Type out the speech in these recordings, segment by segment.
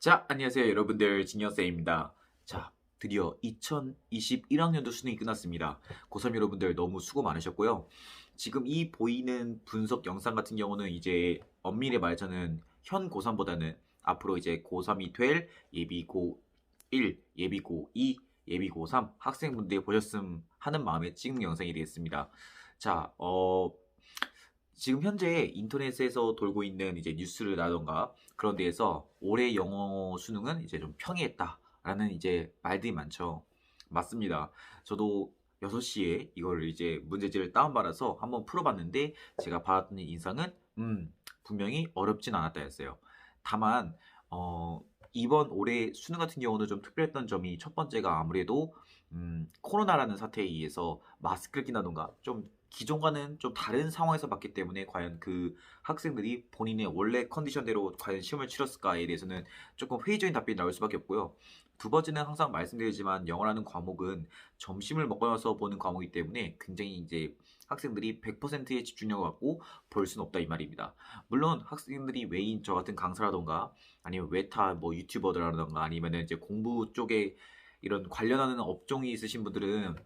자, 안녕하세요, 여러분들. 진여쌤입니다. 자, 드디어 2021학년도 수능이 끝났습니다. 고3 여러분들 너무 수고 많으셨고요. 지금 이 보이는 분석 영상 같은 경우는 이제 엄밀히 말하자는 현 고3보다는 앞으로 이제 고3이 될 예비 고1, 예비 고2, 예비 고3 학생분들이 보셨음 하는 마음에 찍는 영상이 되겠습니다. 자, 지금 현재 인터넷에서 돌고 있는 이제 뉴스라던가 그런 데에서 올해 영어 수능은 이제 좀 평이했다라는 이제 말들이 많죠. 맞습니다. 저도 6시에 이걸 이제 문제지를 다운받아서 한번 풀어봤는데 제가 받았던 인상은 분명히 어렵진 않았다였어요. 다만 어, 이번 올해 수능 같은 경우는 좀 특별했던 점이 첫 번째가 아무래도 코로나라는 사태에 의해서 마스크를 낀다던가 좀 기존과는 좀 다른 상황에서 봤기 때문에 과연 그 학생들이 본인의 원래 컨디션대로 과연 시험을 치렀을까에 대해서는 조금 회의적인 답변이 나올 수밖에 없고요. 두 번째는 항상 말씀드리지만 영어라는 과목은 점심을 먹고 나서 보는 과목이기 때문에 굉장히 이제 학생들이 100%의 집중력을 갖고 볼 수는 없다 이 말입니다. 물론 학생들이 외인 저 같은 강사라던가 아니면 외타 뭐 유튜버들라던가 아니면은 이제 공부 쪽에 이런 관련하는 업종이 있으신 분들은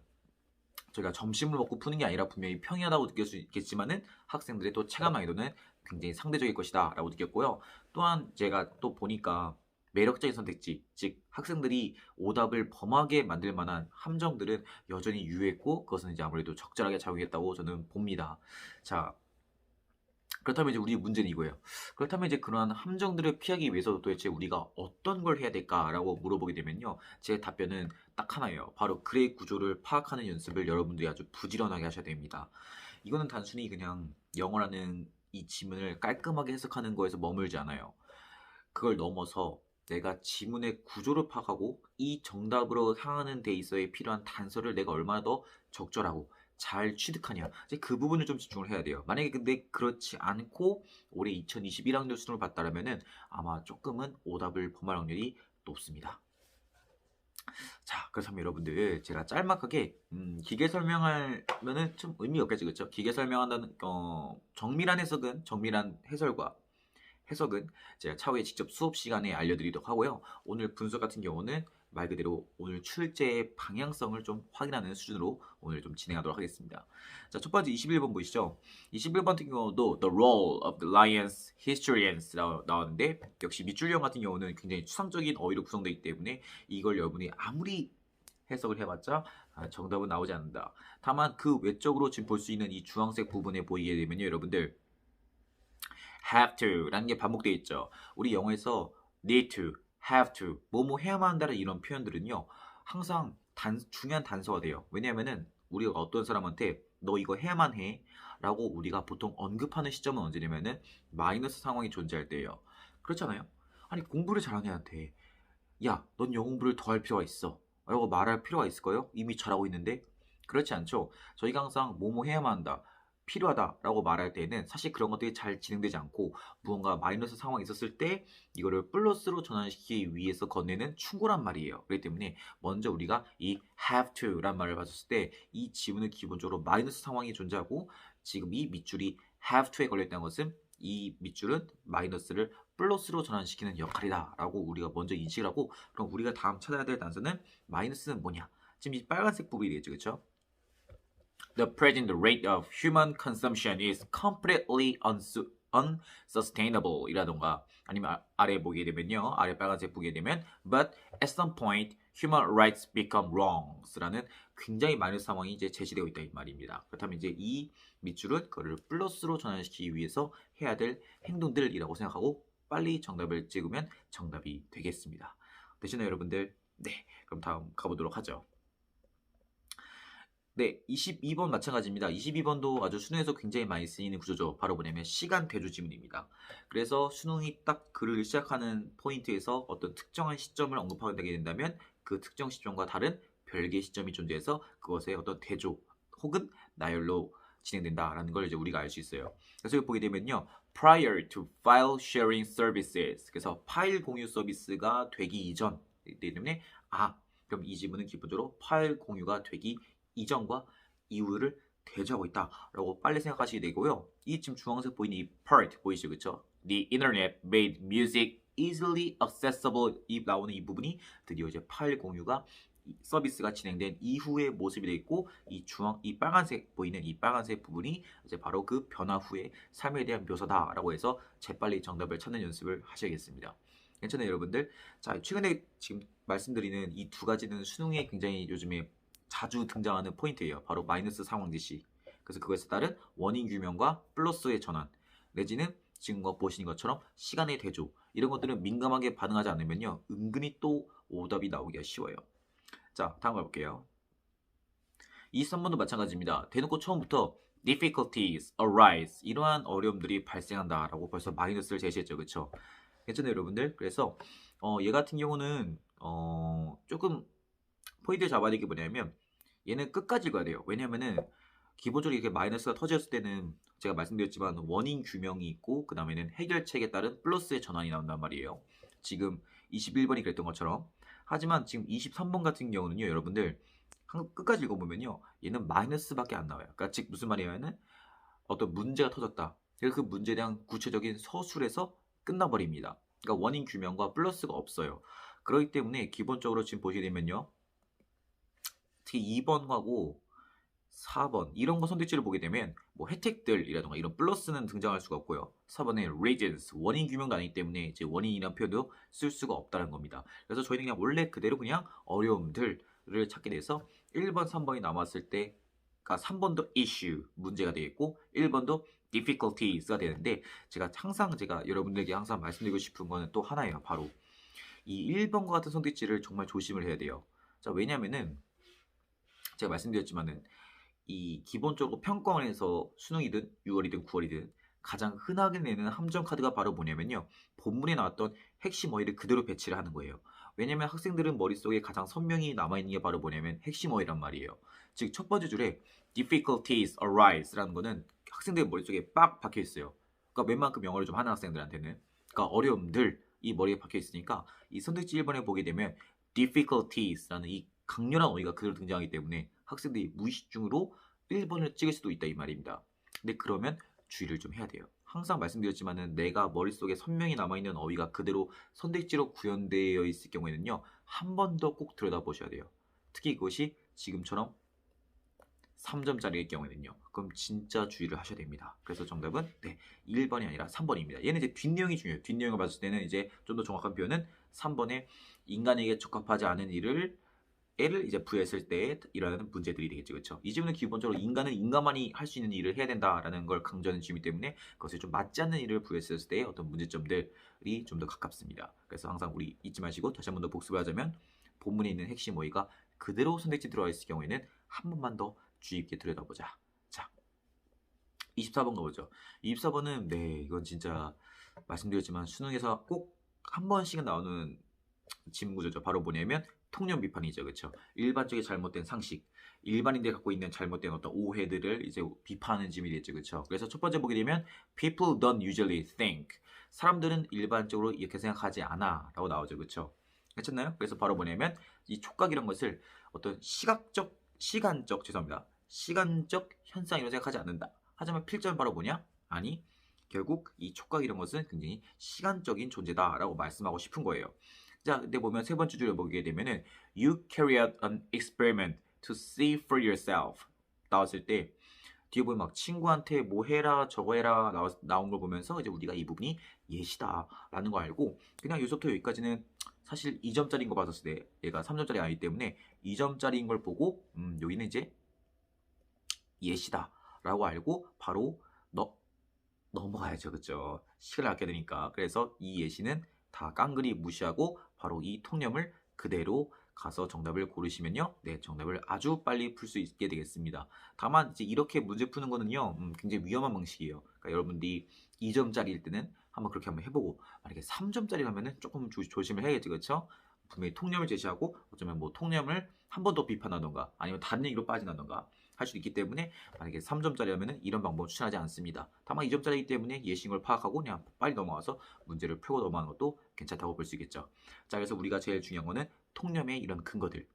저희가 점심을 먹고 푸는 게 아니라 분명히 평이하다고 느낄 수 있겠지만은 학생들의 또 체감 난이도는 굉장히 상대적일 것이다 라고 느꼈고요. 또한 제가 또 보니까 매력적인 선택지, 즉 학생들이 오답을 범하게 만들 만한 함정들은 여전히 유효했고 그것은 이제 아무래도 적절하게 작용했다고 저는 봅니다. 자, 그렇다면 이제 우리 문제는 이거예요. 그렇다면 이제 그러한 함정들을 피하기 위해서 도대체 우리가 어떤 걸 해야 될까라고 물어보게 되면요. 제 답변은 딱 하나예요. 바로 글의 구조를 파악하는 연습을 여러분들이 아주 부지런하게 하셔야 됩니다. 이거는 단순히 그냥 영어라는 이 지문을 깔끔하게 해석하는 거에서 머물지 않아요. 그걸 넘어서 내가 지문의 구조를 파악하고 이 정답으로 향하는 데 있어에 필요한 단서를 내가 얼마나 더 적절하고 잘 취득하냐. 이제 그 부분을 좀 집중을 해야 돼요. 만약에 근데 그렇지 않고 올해 2021학년 수능을 봤다라면은 아마 조금은 오답을 범할 확률이 높습니다. 자, 그렇다면 여러분들 제가 짤막하게 기계 설명하면은 좀 의미가 없겠지, 그렇죠? 기계 설명한다는 정밀한 해석은 정밀한 해석은 제가 차후에 직접 수업 시간에 알려드리도록 하고요. 오늘 분석 같은 경우는 말 그대로 오늘 출제의 방향성을 좀 확인하는 수준으로 오늘 좀 진행하도록 하겠습니다. 자, 첫 번째 21번 보시죠. 21번 같은 경우도 The Role of the Lions Historians 나왔는데 역시 밑줄형 같은 경우는 굉장히 추상적인 어휘로 구성되어 있기 때문에 이걸 여러분이 아무리 해석을 해봤자 정답은 나오지 않는다. 다만 그 외적으로 지금 볼 수 있는 이 주황색 부분에 보이게 되면요, 여러분들 have to라는 게 반복되어 있죠. 우리 영어에서 need to, have to, 뭐뭐 해야만 한다는 이런 표현들은요. 항상 중요한 단서가 돼요. 왜냐하면은 우리가 어떤 사람한테 너 이거 해야만 해 라고 우리가 보통 언급하는 시점은 언제냐면은 마이너스 상황이 존재할 때예요. 그렇잖아요. 아니 공부를 잘하는 애한테 야, 넌 영어 공부를 더 할 필요가 있어 라고 말할 필요가 있을까요? 이미 잘하고 있는데 그렇지 않죠. 저희가 항상 뭐뭐 해야만 한다. 필요하다라고 말할 때는 사실 그런 것들이 잘 진행되지 않고 무언가 마이너스 상황이 있었을 때 이거를 플러스로 전환시키기 위해서 건네는 충고란 말이에요. 그렇기 때문에 먼저 우리가 이 have to란 말을 봤을 때 이 지문은 기본적으로 마이너스 상황이 존재하고 지금 이 밑줄이 have to에 걸려있다는 것은 이 밑줄은 마이너스를 플러스로 전환시키는 역할이다라고 우리가 먼저 인식을 하고 그럼 우리가 다음 찾아야 될 단서는 마이너스는 뭐냐? 지금 이 빨간색 부분이 되겠죠, 그렇죠? The present rate of human consumption is completely unsustainable 이라던가 아니면 아래 보게 되면요. 아래 빨간색 보게 되면 But at some point human rights become wrongs라는 굉장히 많은 상황이 이제 제시되어 있다 이 말입니다. 그렇다면 이제 이 밑줄은 그거를 플러스로 전환시키기 위해서 해야 될 행동들이라고 생각하고 빨리 정답을 찍으면 정답이 되겠습니다. 되시나요 여러분들? 네, 그럼 다음 가보도록 하죠. 네, 22번 마찬가지입니다. 22번도 아주 수능에서 굉장히 많이 쓰이는 구조죠. 바로 뭐냐면 시간 대조 지문입니다. 그래서 수능이 딱 글을 시작하는 포인트에서 어떤 특정한 시점을 언급하게 된다면 그 특정 시점과 다른 별개의 시점이 존재해서 그것의 어떤 대조 혹은 나열로 진행된다라는 걸 이제 우리가 알 수 있어요. 그래서 여기 보게 되면요. prior to file sharing services. 그래서 파일 공유 서비스가 되기 이전이기 때문에 그럼 이 지문은 기본적으로 파일 공유가 되기 이전과 이후를 대조하고 있다라고 빨리 생각하시게 되고요. 이 지금 주황색 보이는 이 part 보이시죠, 그렇죠? The internet made music easily accessible 이 나오는 이 부분이 드디어 이제 파일 공유가 서비스가 진행된 이후의 모습이 되어 있고 이 빨간색 보이는 이 빨간색 부분이 이제 바로 그 변화 후의 삶에 대한 묘사다라고 해서 재빨리 정답을 찾는 연습을 하셔야겠습니다. 괜찮아요, 여러분들? 자, 최근에 지금 말씀드리는 이 두 가지는 수능에 굉장히 요즘에 자주 등장하는 포인트예요. 바로 마이너스 상황 지시. 그래서 그것에 따른 원인 규명과 플러스의 전환, 내지는 지금 보시는 것처럼 시간의 대조, 이런 것들은 민감하게 반응하지 않으면요, 은근히 또 오답이 나오기가 쉬워요. 자, 다음 가볼게요. 이 3번도 마찬가지입니다. 대놓고 처음부터 difficulties arise, 이러한 어려움들이 발생한다 라고 벌써 마이너스를 제시했죠. 그쵸? 괜찮아요, 여러분들? 그래서 얘 같은 경우는 조금 포인트 잡아야 될 게 뭐냐면, 얘는 끝까지 읽어야 돼요. 왜냐면은 기본적으로 이렇게 마이너스가 터졌을 때는 제가 말씀드렸지만 원인 규명이 있고, 그 다음에는 해결책에 따른 플러스의 전환이 나온단 말이에요. 지금 21번이 그랬던 것처럼. 하지만 지금 23번 같은 경우는요, 여러분들 끝까지 읽어보면요, 얘는 마이너스밖에 안 나와요. 그러니까 즉 무슨 말이냐면은 어떤 문제가 터졌다. 그래서 그 문제에 대한 구체적인 서술에서 끝나버립니다. 그러니까 원인 규명과 플러스가 없어요. 그렇기 때문에 기본적으로 지금 보시게 되면요, 특히 2번하고 4번 이런 거 선택지를 보게 되면 뭐 혜택들이라던가 이런 플러스는 등장할 수가 없고요. 4번에 reasons, 원인 규명도 아니기 때문에 이제 원인이라는 표현도 쓸 수가 없다는 겁니다. 그래서 저희는 그냥 원래 그대로 그냥 어려움들을 찾게 돼서 1번, 3번이 남았을 때, 그러니까 3번도 issue, 문제가 되겠고 1번도 difficulties가 되는데, 제가 여러분들에게 항상 말씀드리고 싶은 거는 또 하나예요. 바로 이 1번과 같은 선택지를 정말 조심을 해야 돼요. 자, 왜냐면은 제가 말씀드렸지만은 이 기본적으로 평가원에서 수능이든 6월이든 9월이든 가장 흔하게 내는 함정 카드가 바로 뭐냐면요, 본문에 나왔던 핵심 어휘를 그대로 배치를 하는 거예요. 왜냐면 학생들은 머릿속에 가장 선명히 남아있는 게 바로 뭐냐면 핵심 어휘란 말이에요. 즉 첫 번째 줄에 difficulties arise라는 거는 학생들 머릿속에 빡 박혀 있어요. 그러니까 웬만큼 영어를 좀 하는 학생들한테는, 그러니까 어려움들 이 머리에 박혀 있으니까 이 선택지 1번에 보게 되면 difficulties라는 이 강렬한 어휘가 그대로 등장하기 때문에 학생들이 무의식 중으로 1번을 찍을 수도 있다 이 말입니다. 근데 그러면 주의를 좀 해야 돼요. 항상 말씀드렸지만은 내가 머릿속에 선명히 남아있는 어휘가 그대로 선택지로 구현되어 있을 경우에는요, 한 번 더 꼭 들여다보셔야 돼요. 특히 그것이 지금처럼 3점짜리일 경우에는요, 그럼 진짜 주의를 하셔야 됩니다. 그래서 정답은 1번이 아니라 3번입니다. 얘는 이제 뒷내용이 중요해요. 뒷내용을 봤을 때는 이제 좀 더 정확한 표현은 3번에 인간에게 적합하지 않은 일을 이제 부여했을 때 일어나는 문제들이 되겠죠. 그렇죠? 이 질문은 기본적으로 인간은 인간만이 할 수 있는 일을 해야 된다라는 걸 강조하는 질문이기 때문에 그것에 좀 맞지 않는 일을 부여했을 때 어떤 문제점들이 좀 더 가깝습니다. 그래서 항상 우리 잊지 마시고 다시 한 번 더 복습을 하자면, 본문에 있는 핵심 어휘가 그대로 선택지 들어가 있을 경우에는 한 번만 더 주의 깊게 들여다보자. 자, 24번 가보죠. 24번은 이건 진짜 말씀드렸지만 수능에서 꼭 한 번씩은 나오는 질문 구조죠. 바로 뭐냐면 통념 비판이죠. 그렇죠? 일반적인 잘못된 상식, 일반인들이 갖고 있는 잘못된 어떤 오해들을 이제 비판하는 질문이겠죠. 그렇죠? 그래서 첫 번째 보게 되면 people don't usually think, 사람들은 일반적으로 이렇게 생각하지 않아 라고 나오죠. 그렇죠? 괜찮나요? 그래서 바로 뭐냐면 이 촉각이란 것을 어떤 시간적 현상이라고 생각하지 않는다. 하지만 필점은 바로 뭐냐? 아니, 결국 이 촉각이란 것은 굉장히 시간적인 존재다라고 말씀하고 싶은 거예요. 자, 근데 보면 세 번째 줄에 보게 되면은 you carry out an experiment to see for yourself 나왔을 때, 뒤에 보면 막 친구한테 뭐 해라 저거 해라 나온 걸 보면서 이제 우리가 이 부분이 예시다라는 거 알고, 그냥 여기서부터 여기까지는 사실 2점짜리인 거 봤었을 때 얘가 3점짜리 아니기 때문에 2점짜리인 걸 보고 여기는 이제 예시다라고 알고 바로 넘어가야죠. 그쵸? 시간을 아껴야 되니까. 그래서 이 예시는 다 깡그리 무시하고 바로 이 통념을 그대로 가서 정답을 고르시면요, 정답을 아주 빨리 풀 수 있게 되겠습니다. 다만 이제 이렇게 문제 푸는 거는요, 굉장히 위험한 방식이에요. 그러니까 여러분들이 2점짜리일 때는 한번 그렇게 한번 해보고, 만약에 3점짜리라면은 조금 조심을 해야겠죠. 그렇죠? 분명히 통념을 제시하고 어쩌면 뭐 통념을 한 번 더 비판하던가 아니면 다른 얘기로 빠진다던가 할 수 있기 때문에, 만약에 3점짜리라면 이런 방법을 추천하지 않습니다. 다만 2점짜리이기 때문에 예시인 걸 파악하고 그냥 빨리 넘어가서 문제를 풀고 넘어가는 것도 괜찮다고 볼 수 있겠죠. 자, 그래서 우리가 제일 중요한 거는 통념의 이런 근거들.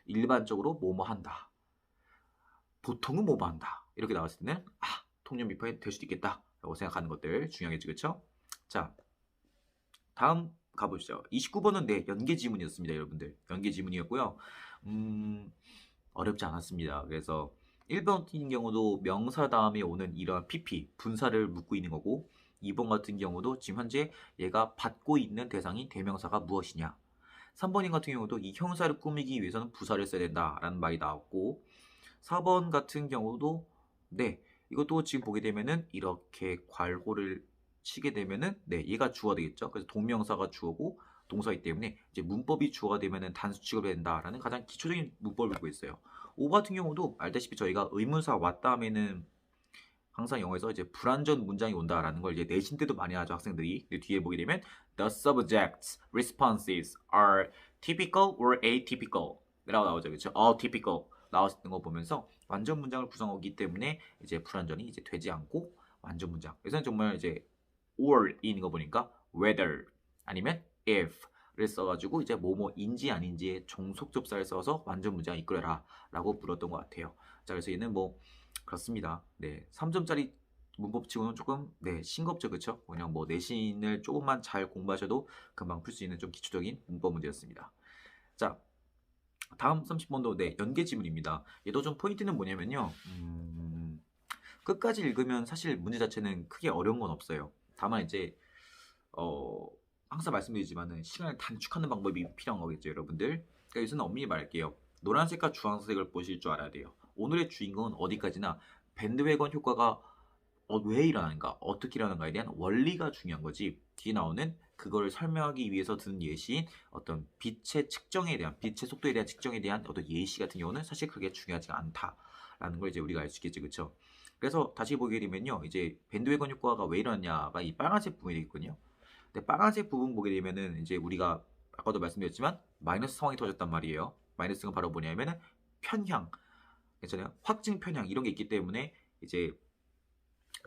일반적으로 뭐뭐 한다, 보통은 뭐뭐 한다, 이렇게 나왔을 때는 통념 비판이 될 수도 있겠다 라고 생각하는 것들 중요하겠죠. 그렇죠? 자, 다음 가보시죠. 29번은 네, 연계 지문이었습니다, 여러분들. 연계 지문이었고요. 어렵지 않았습니다. 그래서 1번 같은 경우도 명사 다음에 오는 이러한 PP, 분사를 묻고 있는 거고 2번 같은 경우도 지금 현재 얘가 받고 있는 대상이 대명사가 무엇이냐. 3번인 같은 경우도 이 형사를 꾸미기 위해서는 부사를 써야 된다라는 말이 나왔고 4번 같은 경우도 네, 이것도 지금 보게 되면은 이렇게 괄호를 치게 되면은 네, 얘가 주어가 되겠죠. 그래서 동명사가 주어고 동사이기 때문에 이제 문법이 주어가 되면은 단수 취급을 해야 된다라는 가장 기초적인 문법을 보고 있어요. 5 같은 경우도 알다시피 저희가 의문사 왔다 하면은 항상 영어에서 이제 불완전 문장이 온다라는 걸 이제 내신 때도 많이 하죠, 학생들이. 근데 뒤에 보게 되면 the subject's responses are typical or atypical 라고 나오죠. 그렇죠? atypical 나왔던 거 보면서 완전 문장을 구성하기 때문에 이제 불완전이 이제 되지 않고 완전 문장. 그래서 정말 이제 or 있는 거 보니까 whether 아니면 if를 써가지고 이제 뭐뭐인지 아닌지의 종속 접사를 써서 완전 문장 이끌어라 라고 물었던 것 같아요. 자, 그래서 얘는 뭐 그렇습니다. 네, 3점짜리 문법 치고는 조금 네, 싱겁죠, 그쵸? 그냥 뭐 내신을 조금만 잘 공부하셔도 금방 풀 수 있는 좀 기초적인 문법 문제였습니다. 자, 다음 30번도 네, 연계 지문입니다. 얘도 좀 포인트는 뭐냐면요. 끝까지 읽으면 사실 문제 자체는 크게 어려운 건 없어요. 다만 이제 항상 말씀드리지만은 시간을 단축하는 방법이 필요한 거겠죠, 여러분들. 그러니까 여기서는 엄밀히 말할게요. 노란색과 주황색을 보실 줄 알아야 돼요. 오늘의 주인공은 어디까지나 밴드웨건 효과가 왜 일어나는가, 어떻게 일어나는가에 대한 원리가 중요한 거지. 뒤에 나오는 그거를 설명하기 위해서 드는 예시인 어떤 빛의 측정에 대한, 빛의 속도에 대한 측정에 대한 어떤 예시 같은 경우는 사실 그게 중요하지가 않다라는 걸 이제 우리가 알 수 있겠지, 그렇죠? 그래서 다시 보게 되면요, 이제 밴드웨건 효과가 왜 일어났냐가 이 빨간색 부분이 되겠거든요. 근데 빨간색 부분 보게 되면은 이제 우리가 아까도 말씀드렸지만 마이너스 상황이 터졌단 말이에요. 마이너스가 바로 뭐냐면은 편향, 괜찮아요? 확증 편향 이런 게 있기 때문에 이제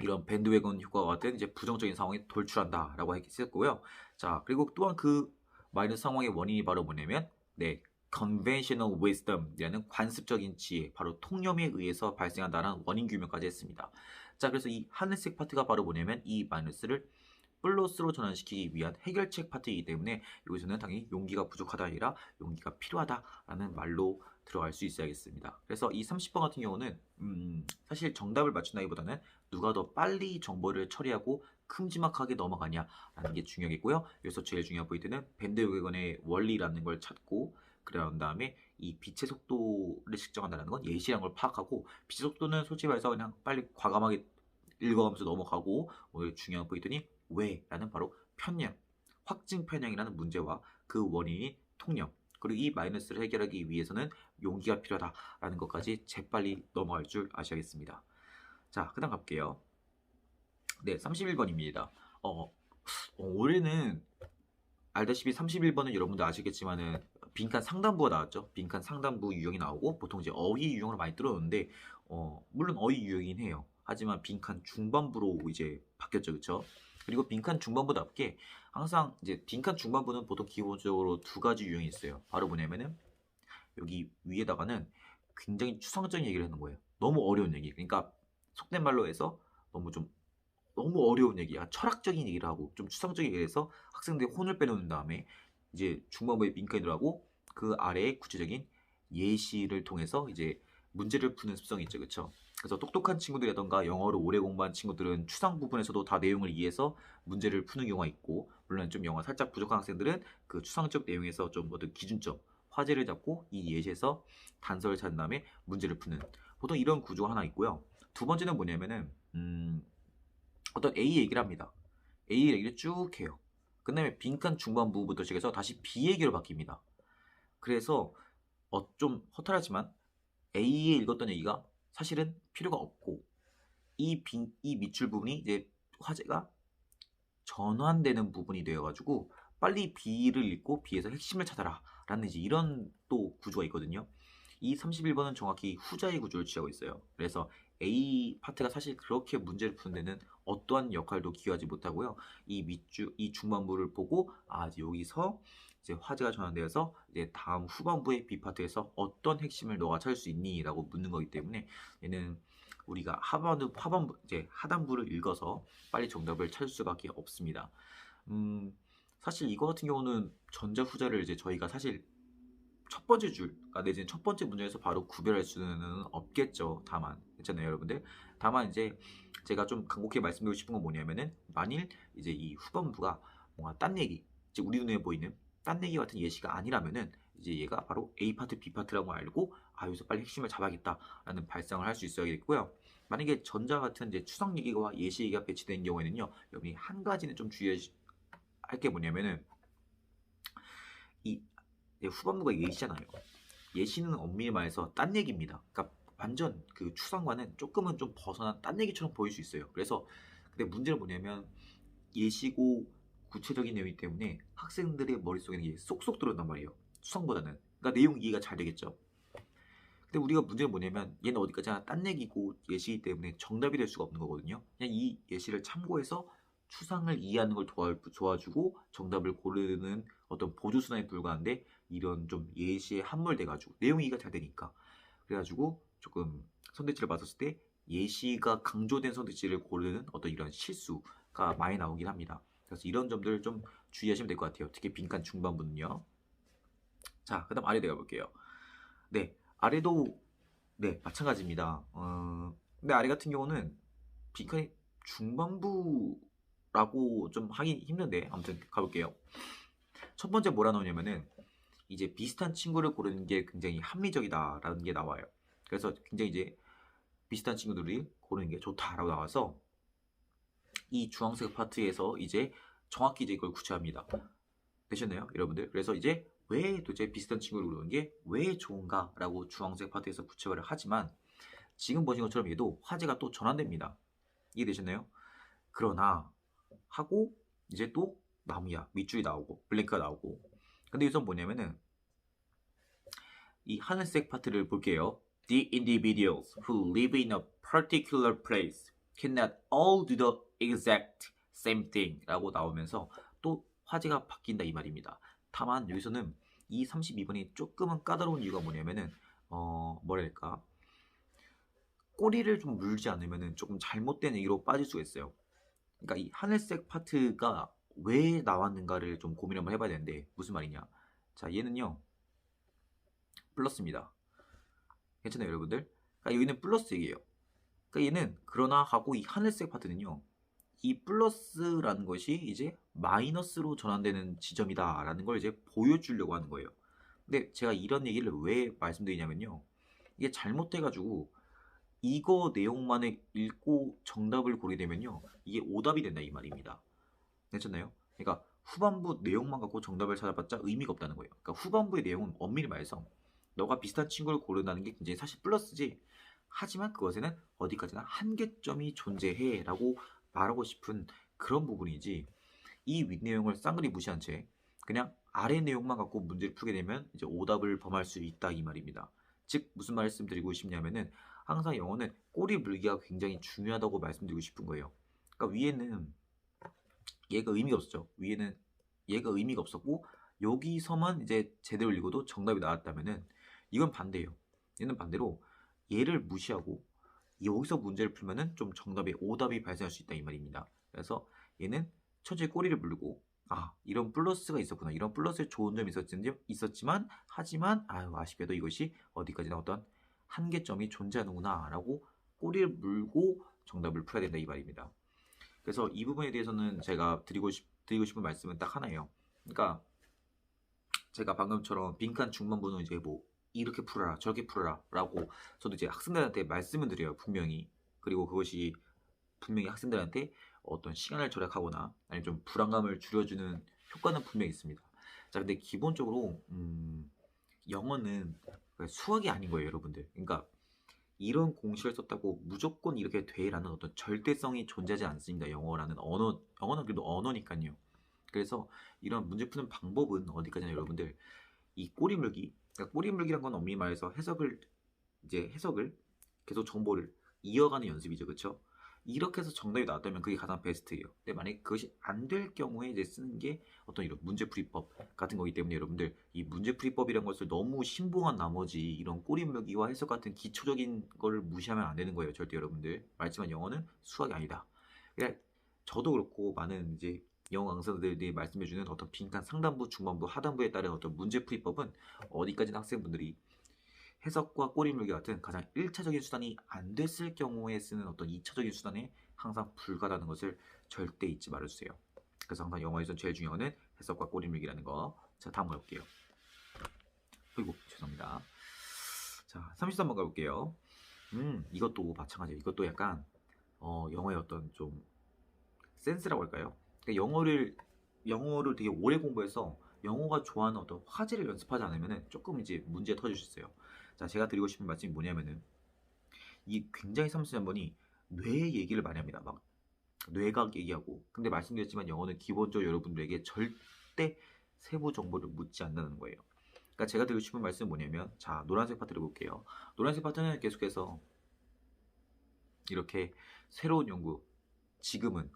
이런 밴드웨건 효과와 같은 이제 부정적인 상황에 돌출한다라고 했고요. 자, 그리고 또한 그 마이너스 상황의 원인이 바로 뭐냐면 네, conventional wisdom이라는 관습적인 지혜, 바로 통념에 의해서 발생한다는 원인 규명까지 했습니다. 자, 그래서 이 하늘색 파트가 바로 뭐냐면 이 마이너스를 플러스로 전환시키기 위한 해결책 파트이기 때문에 여기서는 당연히 용기가 부족하다 아니라 용기가 필요하다라는 말로 들어갈 수 있어야겠습니다. 그래서 이 30번 같은 경우는 사실 정답을 맞춘다기보다는 누가 더 빨리 정보를 처리하고 큼지막하게 넘어가냐라는 게 중요하겠고요. 여기서 제일 중요한 포인트는 밴드웨건의 원리라는 걸 찾고 그런 다음에 이 빛의 속도를 측정한다는 건 예시라는 걸 파악하고 빛의 속도는 솔직히 말해서 그냥 빨리 과감하게 읽어가면서 넘어가고 오늘 중요한 포인트는 왜? 라는 바로 편향, 확증 편향이라는 문제와 그 원인이 통념, 그리고 이 마이너스를 해결하기 위해서는 용기가 필요하다라는 것까지 재빨리 넘어갈 줄 아셔야겠습니다. 자, 그 다음 갈게요. 네, 31번입니다. 올해는 알다시피 31번은 여러분들 아시겠지만은 빈칸 상단부가 나왔죠. 빈칸 상단부 유형이 나오고 보통 이제 어휘 유형으로 많이 들어오는데 물론 어휘 유형이긴 해요. 하지만 빈칸 중반부로 이제 바뀌었죠, 그렇죠? 그리고 빈칸 중반부답게 항상 이제 빈칸 중반부는 보통 기본적으로 두 가지 유형이 있어요. 바로 뭐냐면은 여기 위에다가는 굉장히 추상적인 얘기를 하는 거예요. 너무 어려운 얘기. 그러니까 속된 말로 해서 너무 어려운 얘기야. 철학적인 얘기를 하고 좀 추상적인 얘기를 해서 학생들이 혼을 빼놓는 다음에 이제 중반부에 빈칸을 하고 그 아래에 구체적인 예시를 통해서 이제 문제를 푸는 습성이 있죠. 그렇죠? 그래서 똑똑한 친구들이라던가 영어를 오래 공부한 친구들은 추상 부분에서도 다 내용을 이해해서 문제를 푸는 경우가 있고 물론 좀 영어 살짝 부족한 학생들은 그 추상적 내용에서 좀 어떤 기준점, 화제를 잡고 이 예시에서 단서를 찾은 다음에 문제를 푸는 보통 이런 구조가 하나 있고요. 두 번째는 뭐냐면은 어떤 A 얘기를 합니다. A 얘기를 쭉 해요. 그 다음에 빈칸 중반부부터 시작해서 다시 B 얘기로 바뀝니다. 그래서 좀 허탈하지만 A에 읽었던 얘기가 사실은 필요가 없고 이 밑줄 부분이 이제 화제가 전환되는 부분이 되어가지고 빨리 B를 읽고 B에서 핵심을 찾아라 라는 이제 이런 또 구조가 있거든요. 이 31번은 정확히 후자의 구조를 취하고 있어요. 그래서 A 파트가 사실 그렇게 문제를 푸는 데는 어떠한 역할도 기여하지 못하고요. 이 중반부를 보고 이제 여기서 이제 화제가 전환되어서 이제 다음 후반부의 B 파트에서 어떤 핵심을 너가 찾을 수 있니?라고 묻는 거기 때문에 얘는 우리가 하반부 이제 하단부를 읽어서 빨리 정답을 찾을 수밖에 없습니다. 사실 이거 같은 경우는 전자 후자를 이제 저희가 사실 첫 번째 줄, 내지는 첫 번째 문장에서 바로 구별할 수는 없겠죠. 다만, 있잖아요, 여러분들. 다만 이제 제가 좀 간곡히 말씀드리고 싶은 건 뭐냐면은 만일 이제 이 후반부가 뭔가 딴 얘기, 이제 우리 눈에 보이는 딴 얘기 같은 예시가 아니라면은 이제 얘가 바로 A 파트, B 파트라고 알고 여기서 빨리 핵심을 잡아야겠다라는 발상을 할 수 있어야겠고요. 만약에 전자 같은 이제 추상 얘기와 예시 얘기가 배치된 경우에는요, 여러분이 한 가지는 좀 주의할 게 뭐냐면은 이 후반부가 예시잖아요. 예시는 엄밀히 말해서 딴 얘기입니다. 그러니까 완전 그 추상과는 조금은 좀 벗어난 딴 얘기처럼 보일 수 있어요. 그래서 근데 문제는 뭐냐면 예시고 구체적인 내용이기 때문에 학생들의 머릿속에는 이게 쏙쏙 들어온단 말이에요. 추상보다는. 그러니까 내용 이해가 잘 되겠죠. 근데 우리가 문제는 뭐냐면 얘는 어디까지나 딴 얘기고 예시이기 때문에 정답이 될 수가 없는 거거든요. 그냥 이 예시를 참고해서 추상을 이해하는 걸 도와주고 정답을 고르는 어떤 보조수단에 불과한데 이런 좀 예시에 함몰돼가지고 내용 이해가 잘 되니까 그래가지고 조금 선택지를 받았을 때 예시가 강조된 선택지를 고르는 어떤 이런 실수가 많이 나오긴 합니다. 그래서 이런 점들을 좀 주의하시면 될 것 같아요. 특히 빈칸 중반부는요. 자, 그 다음 아래 내가 볼게요. 네, 아래도 네, 마찬가지입니다. 근데 아래 같은 경우는 빈칸이 중반부라고 좀 하기 힘든데 아무튼 가볼게요. 첫 번째 뭐라 나오냐면은 이제 비슷한 친구를 고르는 게 굉장히 합리적이다라는 게 나와요. 그래서 굉장히 이제 비슷한 친구들이 고르는 게 좋다라고 나와서 이 주황색 파트에서 이제 정확히 이제 이걸 구체합니다. 되셨나요, 여러분들? 그래서 이제 왜 도대체 비슷한 친구를 고르는 게 왜 좋은가라고 주황색 파트에서 구체화를 하지만 지금 보신 것처럼 얘도 화제가 또 전환됩니다. 이해되셨나요? 그러나 하고 이제 또 나무야 밑줄이 나오고 블랭크가 나오고 근데 여기서 뭐냐면은 이 하늘색 파트를 볼게요. The individuals who live in a particular place cannot all do the exact same thing 라고 나오면서 또 화제가 바뀐다 이 말입니다. 다만 여기서는 이 32번이 조금은 까다로운 이유가 뭐냐면은 뭐랄까 꼬리를 좀 물지 않으면은 조금 잘못된 얘기로 빠질 수가 있어요. 그러니까 이 하늘색 파트가 왜 나왔는가를 좀 고민 한번 해봐야 되는데 무슨 말이냐? 자, 얘는요 플러스입니다. 괜찮아요, 여러분들? 그러니까 여기는 플러스 얘기예요. 그러니까 얘는 그러나 하고 이 하늘색 파트는요 이 플러스라는 것이 이제 마이너스로 전환되는 지점이다라는 걸 이제 보여주려고 하는 거예요. 근데 제가 이런 얘기를 왜 말씀드리냐면요 이게 잘못돼가지고 이거 내용만을 읽고 정답을 고르게 되면요 이게 오답이 된다 이 말입니다. 괜찮나요? 그러니까 후반부 내용만 갖고 정답을 찾아봤자 의미가 없다는 거예요. 그러니까 후반부의 내용은 엄밀히 말해서 너가 비슷한 친구를 고른다는 게 굉장히 사실 플러스지. 하지만 그것에는 어디까지나 한계점이 존재해 라고 말하고 싶은 그런 부분이지 이 윗내용을 쌍그리 무시한 채 그냥 아래 내용만 갖고 문제를 풀게 되면 이제 오답을 범할 수 있다 이 말입니다. 즉 무슨 말씀드리고 싶냐면은 항상 영어는 꼬리 물기가 굉장히 중요하다고 말씀드리고 싶은 거예요. 그러니까 위에는 얘가 의미가 없었죠. 위에는 얘가 의미가 없었고 여기서만 이제 제대로 읽어도 정답이 나왔다면은 이건 반대예요. 얘는 반대로 얘를 무시하고 여기서 문제를 풀면은 좀 정답의 오답이 발생할 수 있다 이 말입니다. 그래서 얘는 천천히 꼬리를 물고 이런 플러스가 있었구나. 이런 플러스의 좋은 점이 있었지만 하지만 아쉽게도 이것이 어디까지나 어떤 한계점이 존재하는구나 라고 꼬리를 물고 정답을 풀어야 된다 이 말입니다. 그래서 이 부분에 대해서는 제가 드리고 싶은 말씀은 딱 하나예요. 그러니까 제가 방금처럼 빈칸 중반부는 이제 뭐 이렇게 풀어라 저렇게 풀어라 라고 저도 이제 학생들한테 말씀을 드려요 분명히. 그리고 그것이 분명히 학생들한테 어떤 시간을 절약하거나 아니면 좀 불안감을 줄여주는 효과는 분명히 있습니다. 자 근데 기본적으로 영어는 수학이 아닌 거예요 여러분들. 그러니까 이런 공식을 썼다고 무조건 이렇게 돼라는 어떤 절대성이 존재하지 않습니다. 영어는 그래도 언어니까요. 그래서 이런 문제 푸는 방법은 어디까지나 여러분들 이 꼬리물기, 그러니까 꼬리물기란 건 엄밀히 말해서 해석을 계속 정보를 이어가는 연습이죠, 그렇죠? 이렇게 해서 정답이 나왔다면 그게 가장 베스트예요. 근데 만약 그것이 안 될 경우에 이제 쓰는 게 어떤 이런 문제풀이법 같은 거기 때문에 여러분들 이 문제풀이법이란 것을 너무 신봉한 나머지 이런 꼬리물기와 해석 같은 기초적인 거를 무시하면 안 되는 거예요, 절대 여러분들. 말했지만 영어는 수학이 아니다. 그냥 저도 그렇고 많은 이제 영어 강사들이 말씀해주는 어떤 빈칸 상단부, 중반부, 하단부에 따른 어떤 문제풀이법은 어디까지나 학생분들이 해석과 꼬리물기 같은 가장 1차적인 수단이 안 됐을 경우에 쓰는 어떤 2차적인 수단에 항상 불과하다는 것을 절대 잊지 말아주세요. 그래서 항상 영어에서 제일 중요한 건 해석과 꼬리물기라는 거. 자, 다음 가볼게요. 아이고, 죄송합니다. 자, 33번 가볼게요. 이것도 마찬가지예요. 이것도 약간 영어의 어떤 좀 센스라고 할까요? 그러니까 영어를 되게 오래 공부해서 영어가 좋아하는 어떤 화제를 연습하지 않으면 조금 이제 문제 터질 수 있어요. 자, 제가 드리고 싶은 말씀이 뭐냐면은 이 굉장히 33번이 뇌 얘기를 많이 합니다. 막 뇌각 얘기하고. 근데 말씀드렸지만 영어는 기본적으로 여러분들에게 절대 세부 정보를 묻지 않는다는 거예요. 그러니까 제가 드리고 싶은 말씀은 뭐냐면, 자, 노란색 파트를 볼게요. 노란색 파트는 계속해서 이렇게 새로운 연구, 지금은,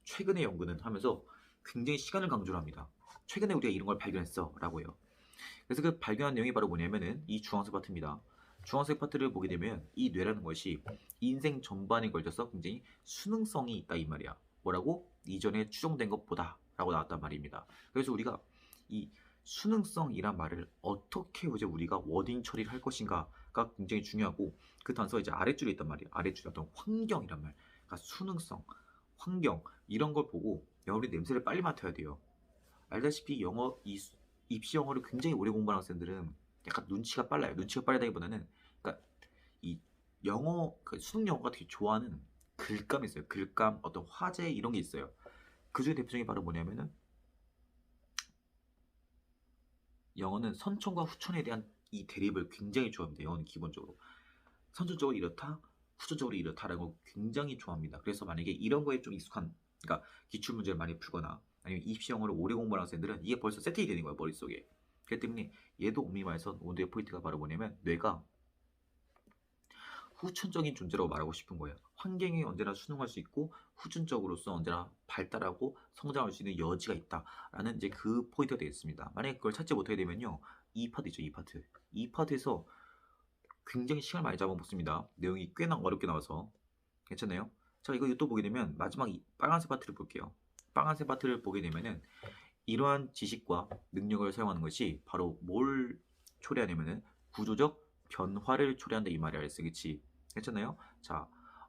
최근의 연구는 하면서 굉장히 시간을 강조를 합니다. 최근에 우리가 이런 걸 발견했어 라고 해요. 그래서 그 발견한 내용이 바로 뭐냐면은 이 주황색 파트입니다. 주황색 파트를 보게 되면 이 뇌라는 것이 인생 전반에 걸쳐서 굉장히 수능성이 있다 이 말이야. 뭐라고? 이전에 추정된 것보다 라고 나왔단 말입니다. 그래서 우리가 이 수능성이란 말을 어떻게 이제 우리가 워딩 처리를 할 것인가가 굉장히 중요하고, 그 단서가 이제 아랫줄에 있단 말이야. 아랫줄에 어떤 환경이란 말. 그러니까 수능성, 환경 이런 걸 보고 여러분이 냄새를 빨리 맡아야 돼요. 알다시피 입시 영어를 굉장히 오래 공부하는 학생들은 약간 눈치가 빨라요. 눈치가 빠르다기보다는, 그러니까 이 수능 영어가 되게 좋아하는 글감이 있어요. 글감, 어떤 화제 이런 게 있어요. 그 중에 대표적인 바로 뭐냐면은 영어는 선천과 후천에 대한 이 대립을 굉장히 좋아합니다. 영어는 기본적으로 선천적으로 이렇다, 후천적으로 이렇다라는 걸 굉장히 좋아합니다. 그래서 만약에 이런 거에 좀 익숙한, 그러니까 기출 문제를 많이 풀거나 아니면 입시 영어를 오래 공부하는 학생들은 이게 벌써 세팅이 되는 거예요, 머릿속에. 그렇기 때문에 얘도 엄밀히 말해서 오늘의 포인트가 바로 뭐냐면 뇌가 후천적인 존재라고 말하고 싶은 거예요. 환경이 언제나 순응할 수 있고 후천적으로서 언제나 발달하고 성장할 수 있는 여지가 있다라는 이제 그 포인트가 되겠습니다. 만약에 그걸 찾지 못하게 되면요, 이 파트 있죠, 이 파트. 이 파트에서 굉장히 시간을 많이 잡아먹습니다. 내용이 꽤나 어렵게 나와서. 괜찮나요? 자, 이거 또 보게 되면 마지막 이 빨간색 파트를 볼게요. 빨간색 파트를 보게 되면은 이러한 지식과 능력을 사용하는 것이 바로 뭘 초래하냐면은 구조적 변화를 초래한다 이 말이야. 그래서 그치? 괜찮나요? 자,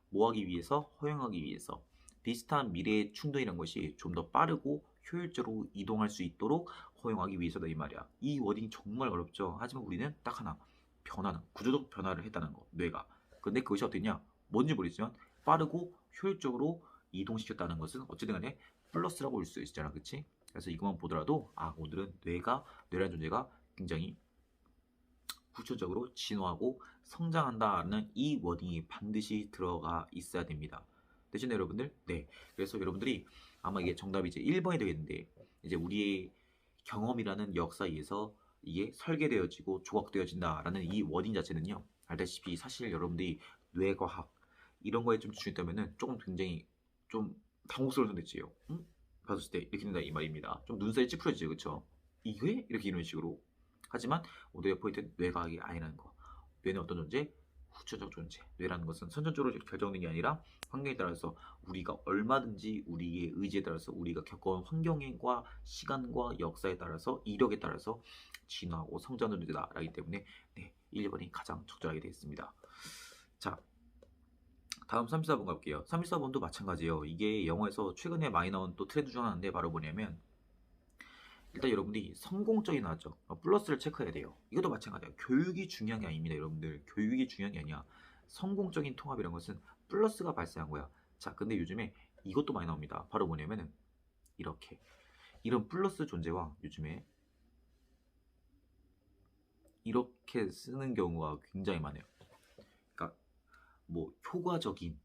뭐 하기 위해서? 허용하기 위해서. 비슷한 미래의 충돌이라는 것이 좀 더 빠르고 효율적으로 이동할 수 있도록 허용하기 위해서다 이 말이야. 이 워딩 정말 어렵죠. 하지만 우리는 딱 하나, 변화는 구조적 변화를 했다는 거, 뇌가. 근데 그것이 어땠냐? 뭔지 모르겠지만 빠르고 효율적으로 이동시켰다는 것은 어쨌든 간에 플러스라고 볼 수 있잖아, 그치? 그래서 이것만 보더라도 오늘은 뇌라는 존재가 굉장히 구체적으로 진화하고 성장한다는 이 워딩이 반드시 들어가 있어야 됩니다. 대신에 여러분들, 네. 그래서 여러분들이 아마 이게 정답이 이제 1번이 되겠는데, 이제 우리의 경험이라는 역사에 의해서 이게 설계되어지고 조각되어진다라는 이 워딩 자체는요, 알다시피 사실 여러분들이 뇌과학 이런 거에 좀 집중했다면은 조금 굉장히 좀 당혹스러운 선택지예요. 응? 봤을 때 이렇게 된다 이 말입니다. 좀 눈살이 찌푸려지죠, 그쵸? 이게? 이렇게 이런 식으로. 하지만 오늘의 포인트는 뇌과학이 아니라는 거. 뇌는 어떤 존재? 후천적 존재. 뇌라는 것은 선천적으로 결정된 게 아니라 환경에 따라서 우리가 얼마든지 우리의 의지에 따라서 우리가 겪어온 환경과 시간과 역사에 따라서 이력에 따라서 진화하고 성장하는 존재다라기 때문에 네, 1번이 가장 적절하게 되겠습니다. 자, 다음 34번 가볼게요. 34번도 마찬가지예요. 이게 영어에서 최근에 많이 나온 또 트렌드 중 하나인데 바로 뭐냐면, 일단 여러분들이 성공적이 나왔죠. 플러스를 체크해야 돼요. 이것도 마찬가지예요. 교육이 중요한 게 아닙니다, 여러분들. 교육이 중요한 게 아니야. 성공적인 통합이란 것은 플러스가 발생한 거야. 자, 근데 요즘에 이것도 많이 나옵니다. 바로 뭐냐면은 이렇게 이런 플러스 존재와 요즘에 이렇게 쓰는 경우가 굉장히 많아요. 그러니까 뭐 효과적인,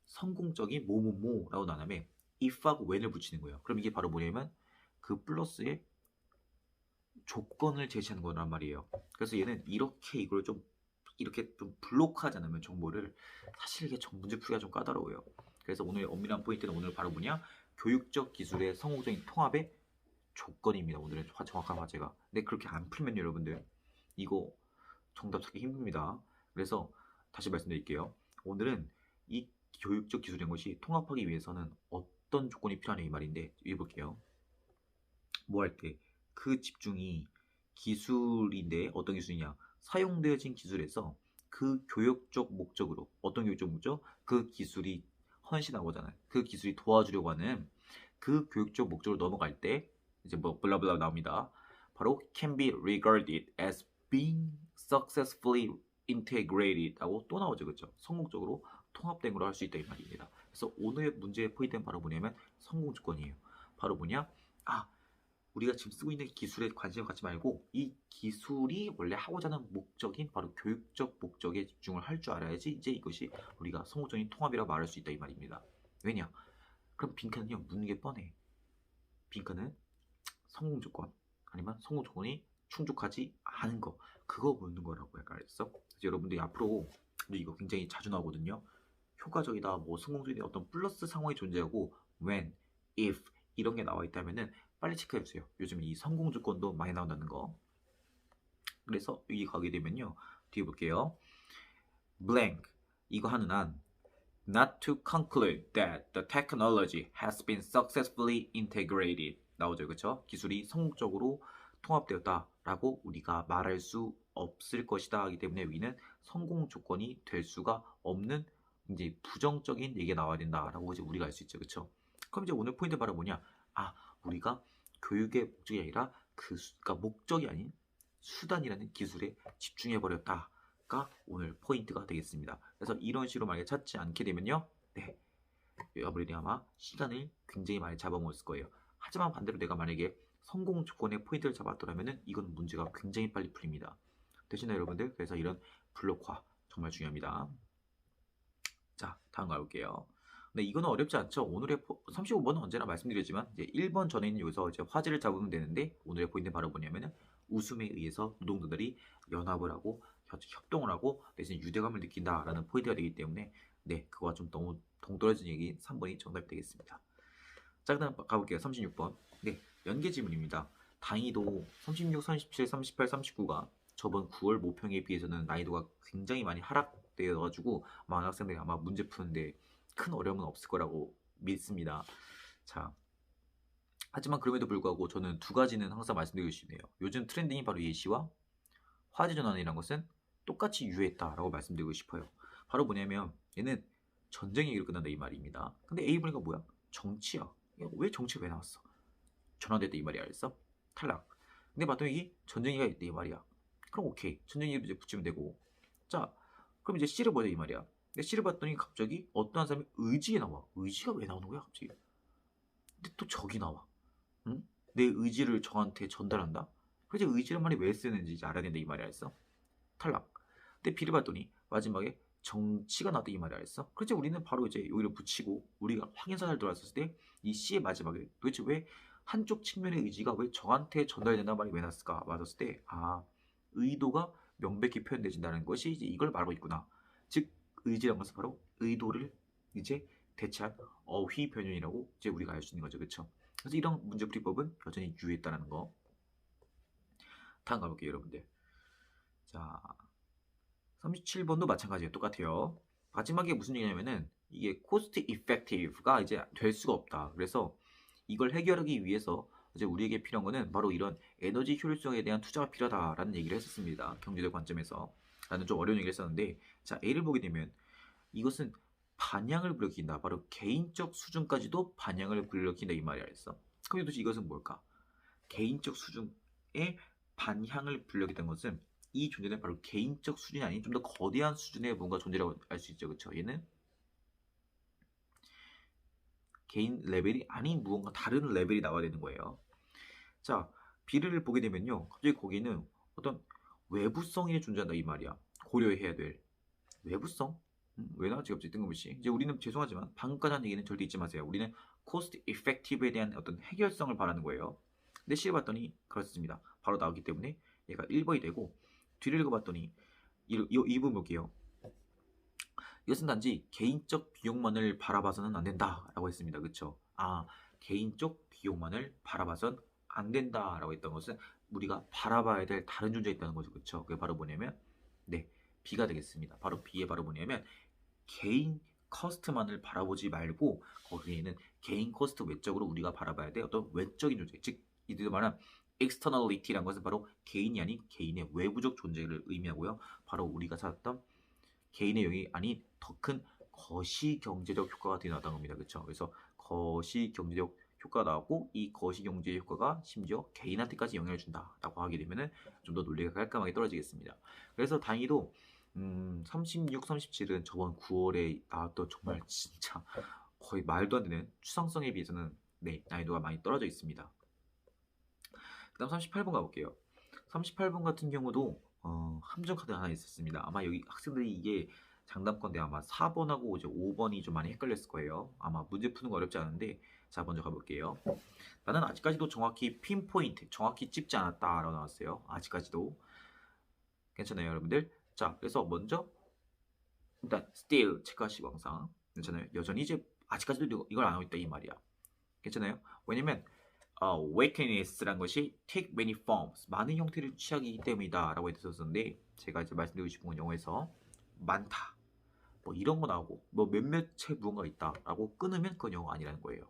성공적인 뭐뭐뭐라고 난 다음에 if하고 when을 붙이는 거예요. 그럼 이게 바로 뭐냐면 그 플러스에 조건을 제시하는 거란 말이에요. 그래서 얘는 이걸 좀 이렇게 좀 블록하지 않으면 정보를, 사실 이게 문제 풀기가 좀 까다로워요. 그래서 오늘 엄밀한 포인트는 오늘 바로 뭐냐? 교육적 기술의 성공적인 통합의 조건입니다. 오늘의 정확한 화제가. 근데 그렇게 안 풀면 여러분들 이거 정답 찾기 힘듭니다. 그래서 다시 말씀드릴게요. 오늘은 이 교육적 기술인 것이 통합하기 위해서는 어떤 조건이 필요하냐 이 말인데 읽어볼게요. 뭐 할 때 그 집중이 기술인데 어떤 기술이냐? 사용되어진 기술에서 그 교육적 목적으로 어떤 교육적 목적? 그 기술이 헌신하고 하잖아요. 그 기술이 도와주려고 하는 그 교육적 목적으로 넘어갈 때 이제 뭐 블라블라 나옵니다. 바로 can be regarded as being successfully integrated 하고 또 나오죠. 그렇죠? 성공적으로 통합된 걸로 할 수 있다 이 말입니다. 그래서 오늘의 문제의 포인트는 바로 뭐냐면 성공 조건이에요. 바로 뭐냐? 우리가 지금 쓰고 있는 기술에 관심을 갖지 말고 이 기술이 원래 하고자 하는 목적인 바로 교육적 목적에 집중을 할 줄 알아야지 이제 이것이 우리가 성공적인 통합이라고 말할 수 있다 이 말입니다. 왜냐? 그럼 빈칸은요 묻는 게 뻔해. 빈칸은 성공 조건 아니면 성공 조건이 충족하지 않은 거 그거 묻는 거라고 약간 했어. 그래서 여러분들이 앞으로 이거 굉장히 자주 나오거든요. 효과적이다, 뭐 성공적이다 어떤 플러스 상황이 존재하고 when, if 이런 게 나와 있다면은 빨리 체크해주세요. 요즘 이 성공 조건도 많이 나온다는 거. 그래서 여기 가게 되면요. 뒤에 볼게요. blank 이거 하는 한 not to conclude that the technology has been successfully integrated 나오죠. 그렇죠? 기술이 성공적으로 통합되었다라고 우리가 말할 수 없을 것이다 하기 때문에 위는 성공 조건이 될 수가 없는 이제 부정적인 얘기가 나와야 된다라고 이제 우리가 알 수 있죠. 그렇죠? 그럼 이제 오늘 포인트 바로 뭐냐? 우리가 교육의 목적이 아니라 그러니까 목적이 아닌 수단이라는 기술에 집중해 버렸다가 오늘 포인트가 되겠습니다. 그래서 이런 식으로 만약에 찾지 않게 되면요, 아무래도 아마 시간을 굉장히 많이 잡아먹었을 거예요. 하지만 반대로 내가 만약에 성공 조건의 포인트를 잡았더라면은 이건 문제가 굉장히 빨리 풀립니다. 대신에 여러분들 그래서 이런 블록화 정말 중요합니다. 자, 다음 가볼게요. 네, 이거는 어렵지 않죠. 오늘의 35번은 언제나 말씀드렸지만 이제 1번 전에 있는 여기서 이제 화제를 잡으면 되는데 오늘의 포인트는 바로 뭐냐면은 웃음에 의해서 노동자들이 연합을 하고 협동을 하고 대신 유대감을 느낀다라는 포인트가 되기 때문에 그거와 좀 너무 동떨어진 얘기 3번이 정답이 되겠습니다. 자, 그다음 가볼게요. 36번. 연계 지문입니다. 난이도 36, 37, 38, 39가 저번 9월 모평에 비해서는 난이도가 굉장히 많이 하락되어가지고 많은 학생들이 아마 문제 푸는데 큰 어려움은 없을 거라고 믿습니다. 자, 하지만 그럼에도 불구하고 저는 두 가지는 항상 말씀드리고 싶네요. 요즘 트렌딩이 바로 예시와 화제 전환이라는 것은 똑같이 유효했다라고 말씀드리고 싶어요. 바로 뭐냐면 얘는 전쟁 얘기로 끝난다 이 말입니다. 근데 A 보니까 뭐야? 정치야. 왜 정치가 왜 나왔어? 전환됐다 이 말이야. 알았어? 탈락. 근데 봤더니 이게 전쟁 얘기가 있다 이 말이야. 그럼 오케이. 전쟁 얘기도 이제 붙이면 되고. 자, 그럼 이제 C를 보자 이 말이야. 근데 C를 봤더니 갑자기 어떠한 사람이 의지가 나와. 의지가 왜 나오는 거야 갑자기? 근데 또 적이 나와. 응? 내 의지를 적한테 전달한다? 그래서 의지란 말이 왜 쓰는지 이제 알아야 된다 이 말이 알았어? 탈락. 근데 B를 봤더니 마지막에 정치가 나왔다 이 말이 알았어? 그래서 우리는 바로 이제 여기를 붙이고 우리가 확인사를 들어왔을 때 이 C의 마지막에 도대체 왜 한쪽 측면의 의지가 왜 저한테 전달된다는 말이 왜 났을까 맞았을 때 의도가 명백히 표현되진다는 것이 이제 이걸 말하고 있구나. 즉 의지라는 것은 바로 의도를 이제 대체한 어휘 변형이라고 이제 우리가 알 수 있는 거죠. 그렇죠? 그래서 이런 문제풀이법은 여전히 유효했다는 거. 다음 가볼게요, 여러분들. 자, 37번도 마찬가지예요. 똑같아요. 마지막에 무슨 얘기냐면은 이게 cost effective가 이제 될 수가 없다. 그래서 이걸 해결하기 위해서 이제 우리에게 필요한 거는 바로 이런 에너지 효율성에 대한 투자가 필요하다라는 얘기를 했었습니다. 경제적 관점에서. 라는 좀 어려운 얘기를 했었는데 자, A를 보게 되면 이것은 반향을 불러일으킨다. 바로 개인적 수준까지도 반향을 불러일으킨다 이 말이 알았어. 그럼 도대체 이것은 뭘까? 개인적 수준의 반향을 불러일으킨다는 것은 이 존재는 바로 개인적 수준이 아닌 좀 더 거대한 수준의 뭔가 존재라고 알 수 있죠. 그렇죠? 얘는 개인 레벨이 아닌 무언가 다른 레벨이 나와야 되는 거예요. 자, B를 보게 되면요. 갑자기 거기는 어떤 외부성이 존재한다 이 말이야. 고려해야 될 외부성? 왜 나왔지 갑자기 뜬금없이. 이제 우리는 죄송하지만 방금까지 한 얘기는 절대 잊지 마세요. 우리는 cost effective에 대한 어떤 해결성을 바라는 거예요. 근데 C를 봤더니 그렇습니다. 바로 나오기 때문에 얘가 1번이 되고 뒤를 읽어봤더니 이 부분 볼게요. 이것은 단지 개인적 비용만을 바라봐서는 안 된다라고 했습니다. 그렇죠? 개인적 비용만을 바라봐선 안 된다라고 했던 것은 우리가 바라봐야 될 다른 존재가 있다는 거죠. 그렇죠? 그게 바로 뭐냐면 B가 되겠습니다. 바로 B에 바로 뭐냐면 개인 커스트만을 바라보지 말고 거기에는 개인 코스트 외적으로 우리가 바라봐야 돼 어떤 외적인 존재, 즉 이들 말한 externality라는 것은 바로 개인이 아닌 개인의 외부적 존재를 의미하고요. 바로 우리가 찾았던 개인의 영이 아닌 더 큰 거시 경제적 효과가 드러났다는 겁니다. 그렇죠? 그래서 거시 경제적 효과가 나오고 이 거시 경제 효과가 심지어 개인한테까지 영향을 준다라고 하게 되면은 좀 더 논리가 깔끔하게 떨어지겠습니다. 그래서 다행히도 36, 37은 저번 9월에 나왔던 정말 진짜 거의 말도 안 되는 추상성에 비해서는 네, 난이도가 많이 떨어져 있습니다. 그다음 38번 가볼게요. 38번 같은 경우도 함정 카드 하나 있었습니다. 아마 여기 학생들이 이게 장담컨대 아마 4번하고 이제 5번이 좀 많이 헷갈렸을 거예요. 아마 문제 푸는 거 어렵지 않은데 자 먼저 가볼게요. 나는 아직까지도 정확히 핀포인트, 정확히 찝지 않았다라고 나왔어요. 아직까지도 괜찮아요, 여러분들? 자, 그래서 먼저 일단 still 체크하시고 항상 괜찮아요. 여전히 이제 아직까지도 이걸 안 하고 있다 이 말이야. 괜찮아요? 왜냐면 weakness란 것이 take many forms, 많은 형태를 취하기 때문이다 라고 했었는데 제가 이제 말씀드리고 싶은 건 영어에서 많다, 뭐 이런 거 나오고 뭐 몇몇의 무언가 있다 라고 끊으면 그건 영어 아니라는 거예요.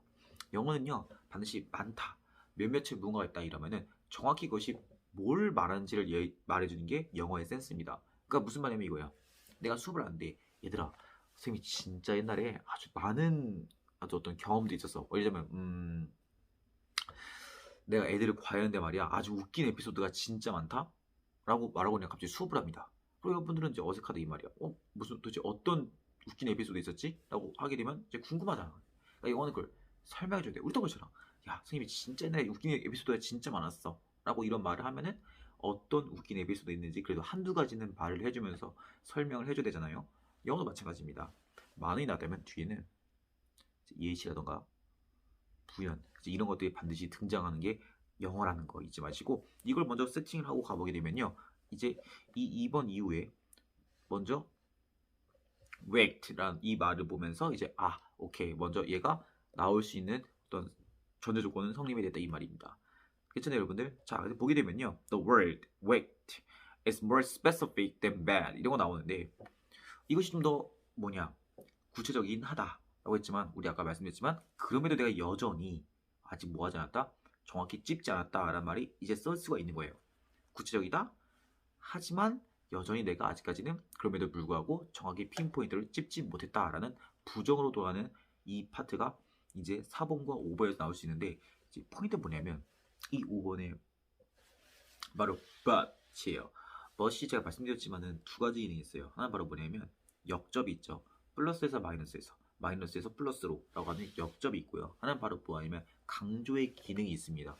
영어는요 반드시 많다, 몇몇의 무언가가 있다 이러면은 정확히 그것이 뭘 말하는지를 말해주는 게 영어의 센스입니다. 그러니까 무슨 말이냐면 이거야. 내가 수업을 하는데 얘들아 선생님이 진짜 옛날에 아주 많은 아주 어떤 경험도 있었어. 예를 들자면 내가 애들을 과외하는데 말이야 아주 웃긴 에피소드가 진짜 많다? 라고 말하고 그냥 갑자기 수업을 합니다. 그리고 여러분들은 이제 어색하다 이 말이야. 무슨 도대체 어떤 웃긴 에피소드 있었지? 라고 하게 되면 이제 궁금하잖아. 그러니까 이거는 그걸 설명해줘야 돼. 우리도 그렇잖아. 야 선생님이 진짜 옛날에 웃긴 에피소드가 진짜 많았어 라고 이런 말을 하면은 어떤 웃긴 에피소드 있는지 그래도 한두 가지는 말을 해주면서 설명을 해줘야 되잖아요. 영어도 마찬가지입니다. 많이 나다면 뒤에는 예시라던가 부연 이런 것들이 반드시 등장하는 게 영어라는 거 잊지 마시고 이걸 먼저 세팅을 하고 가보게 되면요. 이제 이 2번 이후에 먼저 wacked란 이 말을 보면서 이제 오케이 먼저 얘가 나올 수 있는 어떤 전제 조건은 성립이 됐다 이 말입니다. 괜찮아요 여러분들? 자 보게 되면요. The word wacked is more specific than bad 이런 거 나오는데 이것이 좀 더 뭐냐 구체적이긴 하다 라고 했지만 우리 아까 말씀드렸지만 그럼에도 내가 여전히 아직 뭐 하지 않았다? 정확히 찝지 않았다 라는 말이 이제 쓸 수가 있는 거예요. 구체적이다? 하지만 여전히 내가 아직까지는 그럼에도 불구하고 정확히 핀포인트를 찝지 못했다 라는 부정으로 돌아가는 이 파트가 이제 4번과 5번에서 나올 수 있는데 이제 포인트는 뭐냐면 이 5번에 바로 but이에요. but이 제가 말씀드렸지만은 두 가지 기능이 있어요. 하나 바로 뭐냐면 역접이 있죠. 플러스에서 마이너스에서 마이너스에서 플러스로 라고 하는 역접이 있고요. 하나는 바로 뭐 아니면 강조의 기능이 있습니다.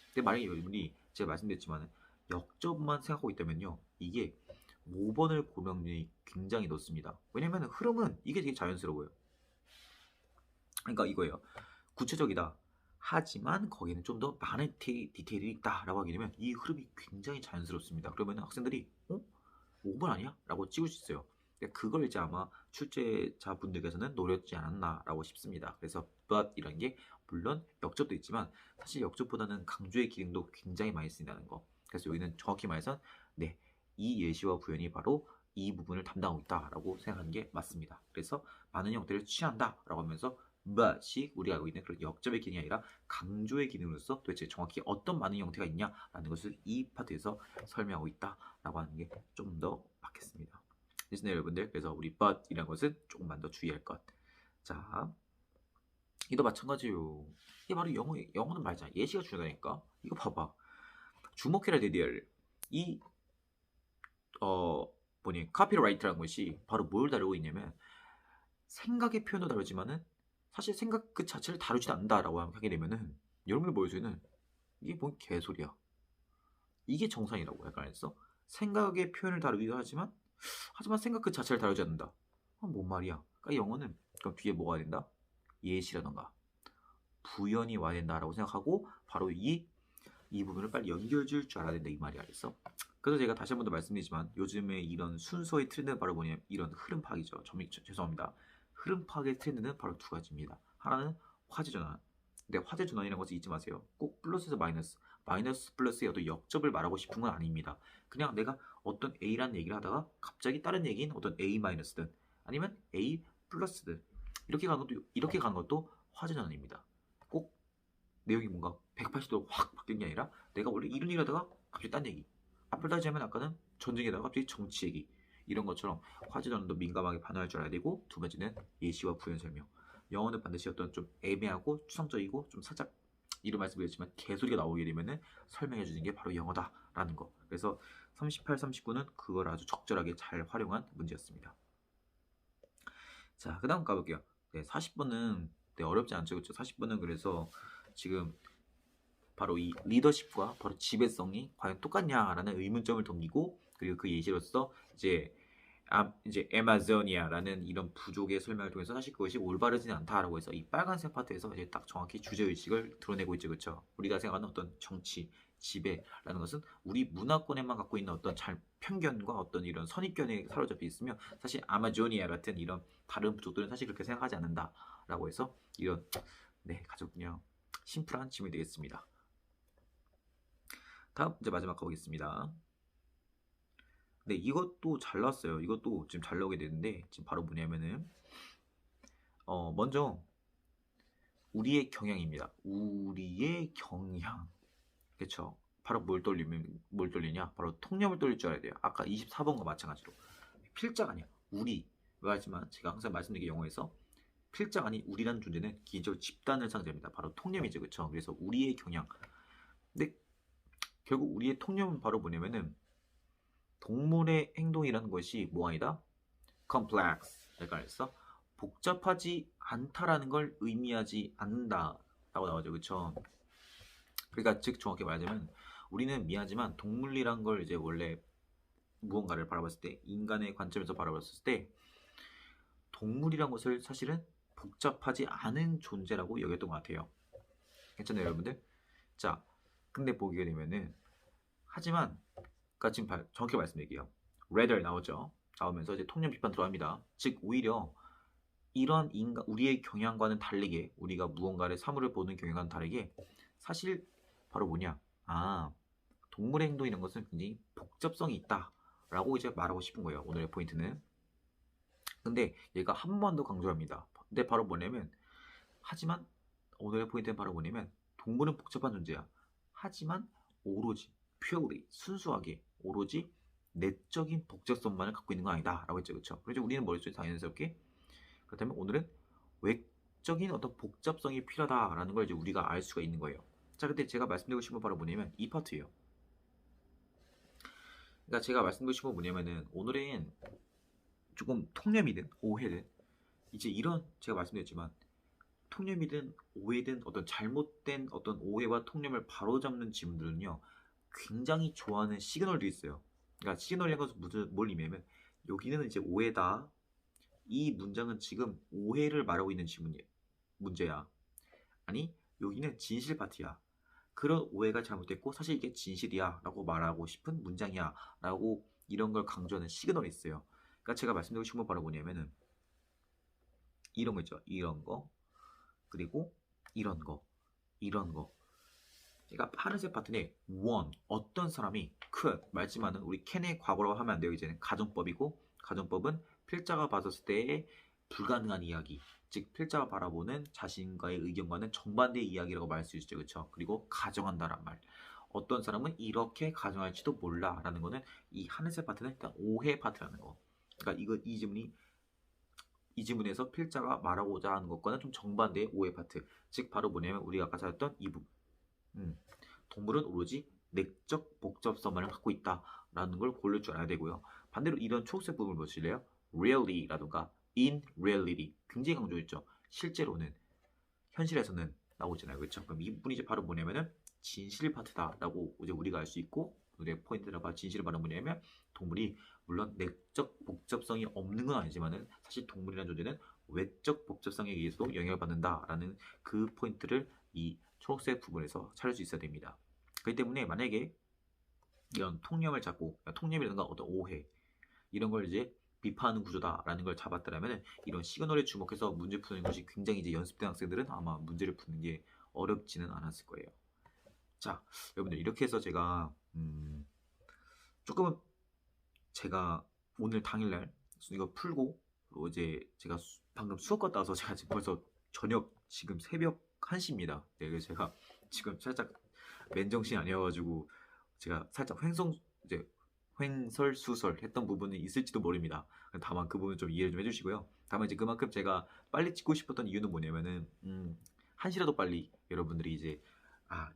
근데 만약에 여러분이 제가 말씀드렸지만 역접만 생각하고 있다면요. 이게 5번을 고를 확률이 굉장히 높습니다. 왜냐면 흐름은 이게 되게 자연스러워요. 그러니까 이거예요. 구체적이다. 하지만 거기는 좀 더 많은 디테일이 있다라고 하게 되면 이 흐름이 굉장히 자연스럽습니다. 그러면 학생들이 5번 아니야? 라고 찍을 수 있어요. 그걸 이제 아마 출제자분들께서는 노렸지 않았나라고 싶습니다. 그래서 but 이런 게 물론 역접도 있지만 사실 역접보다는 강조의 기능도 굉장히 많이 쓰인다는 거. 그래서 여기는 정확히 말해서 네, 이 예시와 구현이 바로 이 부분을 담당하고 있다라고 생각하는 게 맞습니다. 그래서 많은 형태를 취한다라고 하면서 but이 우리가 알고 있는 그런 역접의 기능이 아니라 강조의 기능으로서 도대체 정확히 어떤 많은 형태가 있냐라는 것을 이 파트에서 설명하고 있다라고 하는 게 좀 더 맞겠습니다. 됐나요 여러분들? 그래서 우리 but이라는 것은 조금만 더 주의할 것. 자, 이도 마찬가지요. 이게 바로 영어는 말이잖아. 예시가 중요하다니까. 이거 봐봐. 주목해라 데디얼. 이 카피라이트라는 것이 바로 뭘 다루고 있냐면 생각의 표현도 다루지만은 사실 생각 그 자체를 다루지 않는다라고 하게 되면은 여러분들 머릿속에는 이게 뭔 개소리야. 이게 정상이라고 약간 했어. 생각의 표현을 다루기도 하지만 생각 그 자체를 다루지 않는다. 뭔 말이야. 그러니까 영어는 그럼 뒤에 뭐가 된다? 예시라던가 부연이 와야 된다라고 생각하고 바로 이 부분을 빨리 연결줄 줄 알아야 된다 이 말이 알겠어? 그래서 제가 다시 한 번 더 말씀드리지만 요즘에 이런 순서의 트렌드는 바로 뭐냐면 이런 흐름 파악이죠. 죄송합니다. 흐름 파악의 트렌드는 바로 두 가지입니다. 하나는 화제 전환. 근데 화제 전환이라는 것을 잊지 마세요. 꼭 플러스에서 마이너스 플러스의 어떤 역접을 말하고 싶은 건 아닙니다. 그냥 내가 어떤 A라는 얘기를 하다가 갑자기 다른 얘기인 어떤 A 마이너스든 아니면 A 플러스든 이렇게 가는 것도 화재 전환입니다. 꼭 내용이 뭔가 180도로 확 바뀐 게 아니라 내가 원래 이런 일 하다가 갑자기 딴 얘기. 앞을 따지자면 아까는 전쟁에다가 갑자기 정치 얘기. 이런 것처럼 화재 전환도 민감하게 반응할 줄 알아야 되고, 두 번째는 예시와 부연 설명. 영어는 반드시 어떤 좀 애매하고 추상적이고 좀 살짝 이런 말씀드렸지만 개소리가 나오게 되면은 설명해 주는 게 바로 영어다라는 거. 그래서 38, 39는 그걸 아주 적절하게 잘 활용한 문제였습니다. 자, 그 다음 가볼게요. 네, 40번은 어렵지 않죠. 그렇죠? 40번은 그래서 지금 바로 이 리더십과 바로 지배성이 과연 똑같냐라는 의문점을 던지고, 그리고 그 예시로서 이제 에마조니아라는 이런 부족의 설명을 통해서 사실 그것이 올바르지는 않다라고 해서 이 빨간색 파트에서 이제 딱 정확히 주제의식을 드러내고 있죠. 그렇죠? 우리가 생각하는 어떤 정치, 지배라는 것은 우리 문화권에만 갖고 있는 어떤 편견과 어떤 이런 선입견에 사로잡혀 있으며, 사실 아마조니아 같은 이런 다른 부족들은 사실 그렇게 생각하지 않는다라고 해서 이런 가족 그냥 심플한 질문이 되겠습니다. 다음 이제 마지막 가보겠습니다. 네, 이것도 잘 나왔어요. 이것도 지금 잘 나오게 되는데, 지금 바로 뭐냐면은 먼저 우리의 경향입니다. 우리의 경향. 그쵸? 바로 뭘 돌리냐? 바로 통념을 돌릴 줄 알아야 돼요. 아까 24번과 마찬가지로. 필자가 아니야. 우리. 하지만 제가 항상 말씀드린 게 영어에서 필자가 아닌 우리라는 존재는 기본적으로 집단을 상징합니다. 바로 통념이죠. 그쵸? 그래서 우리의 경향. 근데 결국 우리의 통념은 바로 뭐냐면은 동물의 행동이라는 것이 뭐 아니다? complex. 내가 했어? 복잡하지 않다라는 걸 의미하지 않는다라고 나오죠. 그쵸? 그러니까 즉 정확히 말하자면 우리는 미안하지만 동물이란 걸 이제 원래 무언가를 바라봤을 때, 인간의 관점에서 바라봤을 때 동물이란 것을 사실은 복잡하지 않은 존재라고 여겼던 것 같아요. 괜찮아요, 여러분들? 자, 근데 보게 되면은 하지만 그러니까 지금 정확히 말씀드릴게요. rather 나오죠. 나오면서 이제 통념 비판 들어갑니다. 즉 오히려 이런 우리의 경향과는 다르게, 우리가 무언가를 사물을 보는 경향과는 다르게 사실 바로 뭐냐? 동물의 행동 이런 것은 굉장히 복잡성이 있다라고 이제 말하고 싶은 거예요. 오늘의 포인트는. 근데 얘가 한 번 더 강조합니다. 근데 바로 뭐냐면 하지만 오늘의 포인트는 바로 뭐냐면 동물은 복잡한 존재야. 하지만 오로지 purely 순수하게 오로지 내적인 복잡성만을 갖고 있는 건 아니다 라고 했죠. 그렇죠? 그래서 우리는 머릿속에 자연스럽게 그렇다면 오늘은 외적인 어떤 복잡성이 필요하다라는 걸 이제 우리가 알 수가 있는 거예요. 자, 근데 제가 말씀드리고 싶은 건 바로 뭐냐면 이 파트예요. 그러니까 제가 말씀드리고 싶은 건 뭐냐면은 오늘은 조금 통념이든 오해든 이제 이런 제가 말씀드렸지만 통념이든 오해든 어떤 잘못된 어떤 오해와 통념을 바로잡는 질문들은요 굉장히 좋아하는 시그널도 있어요. 그러니까 시그널이라는 것은 뭘 의미하면 여기는 이제 오해다. 이 문장은 지금 오해를 말하고 있는 문제야. 아니 여기는 진실 파트야. 그런 오해가 잘못됐고 사실 이게 진실이야 라고 말하고 싶은 문장이야 라고 이런 걸 강조하는 시그널이 있어요. 그러니까 제가 말씀드리고 싶은 건 바로 뭐냐면은 이런 거 있죠. 이런 거 그리고 이런 거 이런 거. 그러니까 파란색 파트는 one 어떤 사람이 could 말지만은 우리 can의 과거라고 하면 안 돼요. 이제는 가정법이고 가정법은 필자가 봤을 때의 불가능한 이야기, 즉 필자가 바라보는 자신과의 의견과는 정반대의 이야기라고 말할 수 있죠. 그렇죠? 그리고 가정한다란 말. 어떤 사람은 이렇게 가정할지도 몰라라는 거는 이 하늘색 파트는 일단 오해 파트라는 거. 그러니까 이 지문에서 필자가 말하고자 하는 것과는 좀 정반대의 오해 파트. 즉 바로 뭐냐면 우리가 아까 찾았던 이 부분. 동물은 오로지 내적 복잡성만을 갖고 있다라는 걸 고를 줄 알아야 되고요. 반대로 이런 초록색 부분을 보실래요? really라든가 in reality 굉장히 강조했죠. 실제로는 현실에서는 나오잖아요. 그렇죠? 그럼 이 부분이 이제 바로 뭐냐면은 진실 파트다라고 이제 우리가 알 수 있고, 우리의 포인트라 봐 진실을 말하는 뭐냐면 동물이 물론 내적 복잡성이 없는 건 아니지만은 사실 동물이라는 존재는 외적 복잡성에 의해서도 영향을 받는다라는 그 포인트를 이 초록색 부분에서 찾을 수 있어야 됩니다. 그렇기 때문에 만약에 이런 통념을 잡고 통념이라든가 어떤 오해 이런 걸 이제 비판하는 구조다라는 걸 잡았더라면 이런 시그널에 주목해서 문제 푸는 것이 굉장히 이제 연습된 학생들은 아마 문제를 푸는 게 어렵지는 않았을 거예요. 자, 여러분들 이렇게 해서 제가 조금은 제가 오늘 당일날 이거 풀고 이제 제가 방금 수업 갔다 와서 제가 지금 벌써 저녁 지금 새벽 1시입니다. 네, 그래서 제가 지금 살짝 맨정신이 아니어가지고 제가 살짝 이제 횡설수설 했던 부분이 있을지도 모릅니다. 다만 그 부분 좀 이해를 좀 해주시고요. 다만 이제 그만큼 제가 빨리 찍고 싶었던 이유는 뭐냐면은 1시라도 빨리 여러분들이 이제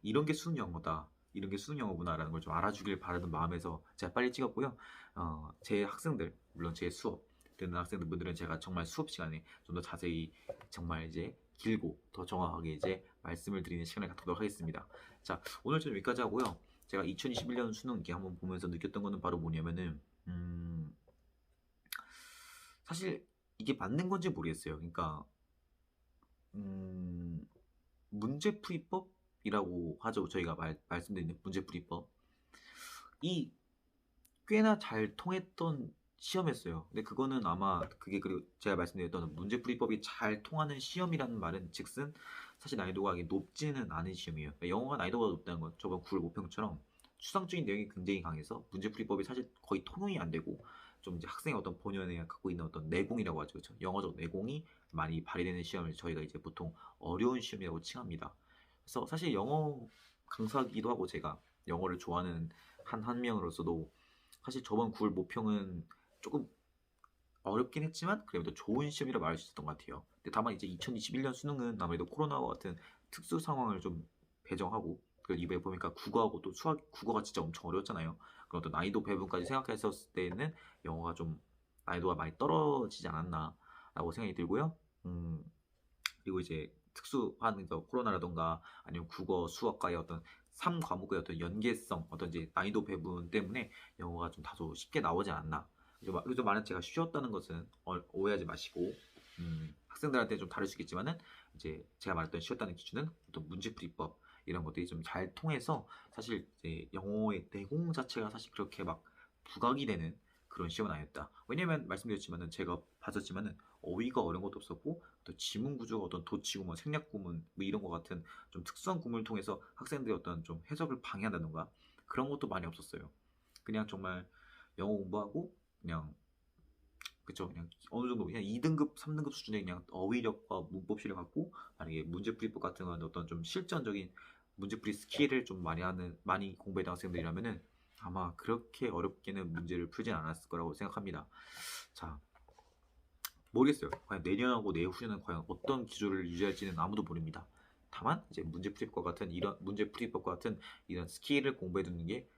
이런 게 수능 영어다, 이런 게 수능 영어구나라는 걸 좀 알아주길 바라는 마음에서 제가 빨리 찍었고요. 제 학생들, 물론 제 수업 듣는 학생들 분들은 제가 정말 수업 시간에 좀 더 자세히 정말 이제 길고 더 정확하게 이제 말씀을 드리는 시간을 갖도록 하겠습니다. 자, 오늘 좀 여기까지 하고요. 제가 2021년 수능 이렇게 한번 보면서 느꼈던 거는 바로 뭐냐면은 사실 이게 맞는 건지 모르겠어요. 그러니까 문제풀이법이라고 하죠. 저희가 말씀드리는 문제풀이법. 이 꽤나 잘 통했던 시험이었어요. 근데 그거는 아마 그리고 제가 말씀드렸던 문제풀이법이 잘 통하는 시험이라는 말은 즉슨 사실 난이도가 높지는 않은 시험이에요. 그러니까 영어가 난이도가 높다는 건 저번 9월 모평처럼 추상적인 내용이 굉장히 강해서 문제풀이법이 사실 거의 통용이 안 되고 좀 이제 학생의 어떤 본연에 갖고 있는 어떤 내공이라고 하죠. 그렇죠? 영어적 내공이 많이 발휘되는 시험을 저희가 이제 보통 어려운 시험이라고 칭합니다. 그래서 사실 영어 강사기도 하고 제가 영어를 좋아하는 한 명으로서도 사실 저번 9월 모평은 조금 어렵긴 했지만 그래도 좋은 시험이라 말할 수 있었던 것 같아요. 근데 다만 이제 2021년 수능은 아무래도 코로나와 같은 특수 상황을 좀 배정하고 그리고 이번에 보니까 국어하고 또 국어가 진짜 엄청 어려웠잖아요. 그런 어떤 난이도 배분까지 생각했었을 때는 영어가 좀 난이도가 많이 떨어지지 않았나라고 생각이 들고요. 그리고 이제 특수한 코로나라던가 아니면 국어, 수학과의 어떤 3과목의 어떤 연계성, 어떤 이제 난이도 배분 때문에 영어가 좀 다소 쉽게 나오지 않나. 그래서 만약 제가 쉬웠다는 것은 오해하지 마시고 학생들한테 좀 다를 수 있겠지만은 이제 제가 말했던 쉬웠다는 기준은 어떤 문제풀이법 이런 것들이 좀 잘 통해서 사실 이제 영어의 내공 자체가 사실 그렇게 막 부각이 되는 그런 시험은 아니었다. 왜냐면 말씀드렸지만은 제가 봤었지만은 어휘가 어려운 것도 없었고 또 지문 구조가 어떤 도치구문, 생략구문 뭐 이런 것 같은 좀 특수한 구문을 통해서 학생들의 어떤 좀 해석을 방해한다던가 그런 것도 많이 없었어요. 그냥 정말 영어 공부하고 그냥 그쵸 그냥 어느 정도 그냥 2등급, 3등급 수준의 그냥 어휘력과 문법 실력 갖고 만약에 문제풀이법 같은 건 어떤 좀 실전적인 문제풀이 스킬을 좀 많이 공부했던 학생들이라면은 아마 그렇게 어렵게는 문제를 풀진 않았을 거라고 생각합니다. 자, 모르겠어요. 과연 내년하고 내후년은 과연 어떤 기조를 유지할지는 아무도 모릅니다. 다만 이제 문제풀이법 같은 이런 스킬을 공부해 두는 게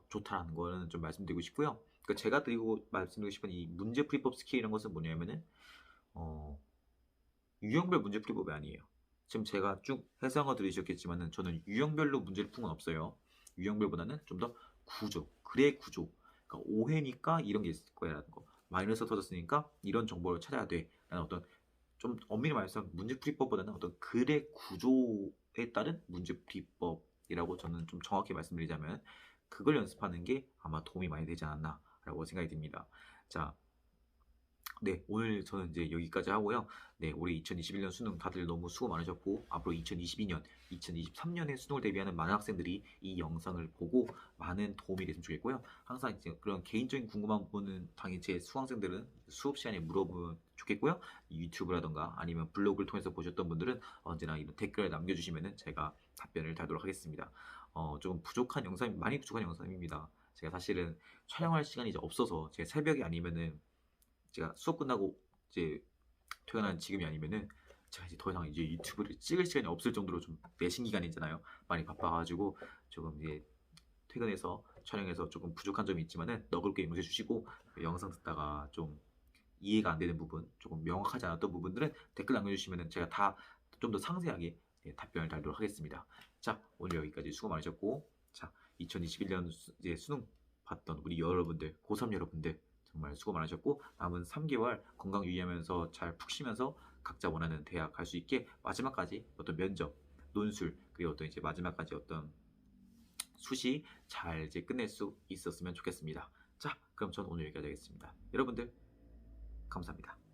좋다라는 거는 좀 말씀드리고 싶고요. 그러니까 제가 말씀드리고 싶은 이 문제풀이법 스킬 이런 것은 뭐냐면은 유형별 문제풀이법이 아니에요. 지금 제가 쭉 해석을 들으셨겠지만은 저는 유형별로 문제를 푼 건 없어요. 유형별보다는 좀 더 구조, 글의 구조. 그러니까 오해니까 이런 게 있을 거야라는 거. 마이너스 터졌으니까 이런 정보를 찾아야 돼. 라는 어떤 좀 엄밀히 말해서 문제풀이법보다는 어떤 글의 구조에 따른 문제풀이법이라고 저는 좀 정확히 말씀드리자면 그걸 연습하는 게 아마 도움이 많이 되지 않았나라고 생각이 듭니다. 자, 네, 오늘 저는 이제 여기까지 하고요. 네, 올해 2021년 수능 다들 너무 수고 많으셨고, 앞으로 2022년, 2023년에 수능을 대비하는 많은 학생들이 이 영상을 보고 많은 도움이 됐으면 좋겠고요. 항상 이제 그런 개인적인 궁금한 부분은 당연히 제 수강생들은 수업 시간에 물어보면 좋겠고요. 유튜브라던가 아니면 블로그를 통해서 보셨던 분들은 언제나 이런 댓글을 남겨주시면 제가 답변을 달도록 하겠습니다. 조금 많이 부족한 영상입니다. 제가 사실은 촬영할 시간이 이제 없어서 제가 새벽이 아니면은 제가 수업 끝나고 이제 퇴근한 지금이 아니면은 제가 이제 더 이상 이제 유튜브를 찍을 시간이 없을 정도로 좀 내신 기간이잖아요. 많이 바빠가지고 조금 이제 퇴근해서 촬영해서 조금 부족한 점이 있지만은 너그럽게 용서해 주시고 영상 듣다가 좀 이해가 안 되는 부분, 조금 명확하지 않았던 부분들은 댓글 남겨주시면은 제가 다 좀 더 상세하게 답변을 달도록 하겠습니다. 자, 오늘 여기까지 수고 많으셨고, 자, 2021년 이제 수능 봤던 우리 여러분들, 고3 여러분들 정말 수고 많으셨고 남은 3개월 건강 유의하면서 잘 푹 쉬면서 각자 원하는 대학 갈 수 있게 마지막까지 어떤 면접, 논술 그리고 어떤 이제 마지막까지 어떤 수시 잘 이제 끝낼 수 있었으면 좋겠습니다. 자, 그럼 저는 오늘 여기까지 하겠습니다. 여러분들 감사합니다.